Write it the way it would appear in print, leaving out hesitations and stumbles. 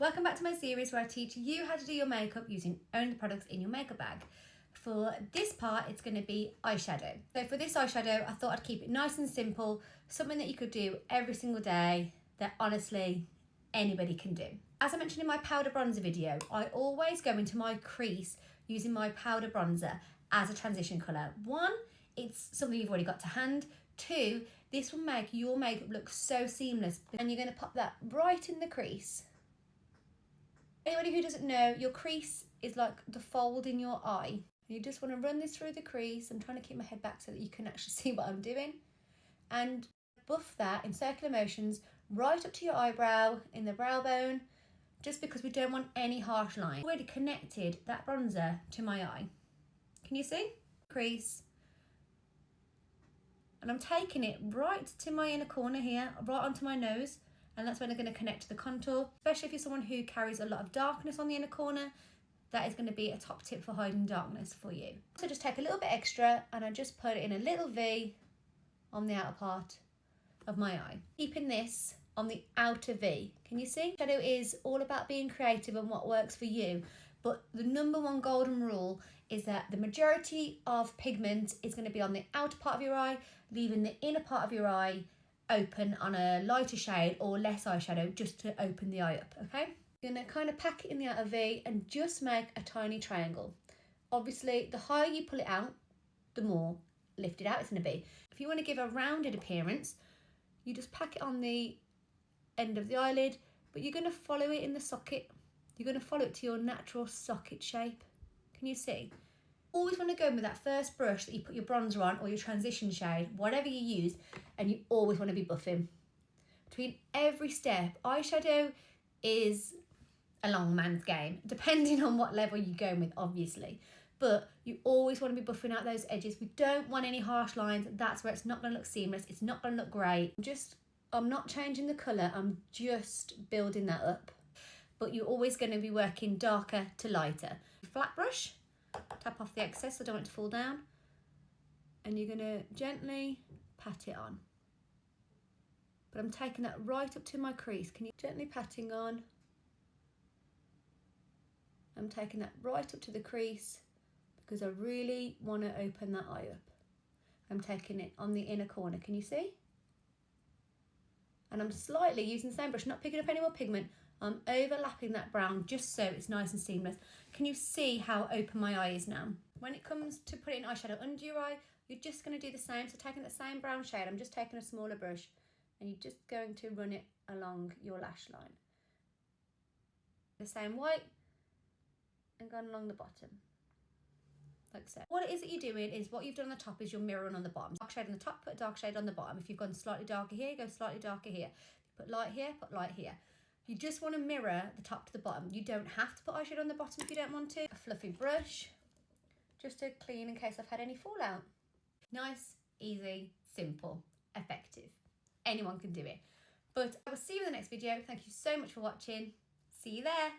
Welcome back to my series where I teach you how to do your makeup using only the products in your makeup bag. For this part, it's going to be eyeshadow. So for this eyeshadow, I thought I'd keep it nice and simple, something that you could do every single day that honestly anybody can do. As I mentioned in my powder bronzer video, I always go into my crease using my powder bronzer as a transition colour. One, it's something you've already got to hand. Two, this will make your makeup look so seamless, and you're going to pop that right in the crease. Anybody who doesn't know, your crease is like the fold in your eye. You just want to run this through the crease. I'm trying to keep my head back so that you can actually see what I'm doing. And buff that in circular motions right up to your eyebrow, in the brow bone, just because we don't want any harsh lines. I've already connected that bronzer to my eye. Can you see? Crease. And I'm taking it right to my inner corner here, right onto my nose. And that's when I'm going to connect to the contour. Especially if you're someone who carries a lot of darkness on the inner corner, that is going to be a top tip for hiding darkness for you. So just take a little bit extra and I just put it in a little V on the outer part of my eye. Keeping this on the outer V. Can you see? Shadow is all about being creative and what works for you. But the number one golden rule is that the majority of pigment is going to be on the outer part of your eye, leaving the inner part of your eye open on a lighter shade or less eyeshadow just to open the eye up, okay? You're going to kind of pack it in the outer V and just make a tiny triangle. Obviously, the higher you pull it out, the more lifted out it's going to be. If you want to give a rounded appearance, you just pack it on the end of the eyelid, but you're going to follow it in the socket. You're going to follow it to your natural socket shape. Can you see? Always want to go in with that first brush that you put your bronzer on or your transition shade, whatever you use, and you always want to be buffing. Between every step, eyeshadow is a long man's game, depending on what level you're going with, obviously. But you always want to be buffing out those edges. We don't want any harsh lines. That's where it's not going to look seamless. It's not going to look great. I'm not changing the colour. I'm just building that up. But you're always going to be working darker to lighter. Flat brush. Tap off the excess, I don't want it to fall down. And you're going to gently pat it on. But I'm taking that right up to my crease. Can you gently patting on? I'm taking that right up to the crease because I really want to open that eye up. I'm taking it on the inner corner, can you see? And I'm slightly using the same brush, not picking up any more pigment. I'm overlapping that brown just so it's nice and seamless. Can you see how open my eye is now? When it comes to putting eyeshadow under your eye, you're just going to do the same. So taking that same brown shade, I'm just taking a smaller brush and you're just going to run it along your lash line. The same white and going along the bottom, like so. What it is that you're doing is what you've done on the top is you're mirroring on the bottom. Dark shade on the top, put a dark shade on the bottom. If you've gone slightly darker here, go slightly darker here. Put light here, put light here. You just want to mirror the top to the bottom. You don't have to put eyeshadow on the bottom if you don't want to. A fluffy brush, just to clean in case I've had any fallout. Nice, easy, simple, effective. Anyone can do it. But I will see you in the next video. Thank you so much for watching. See you there.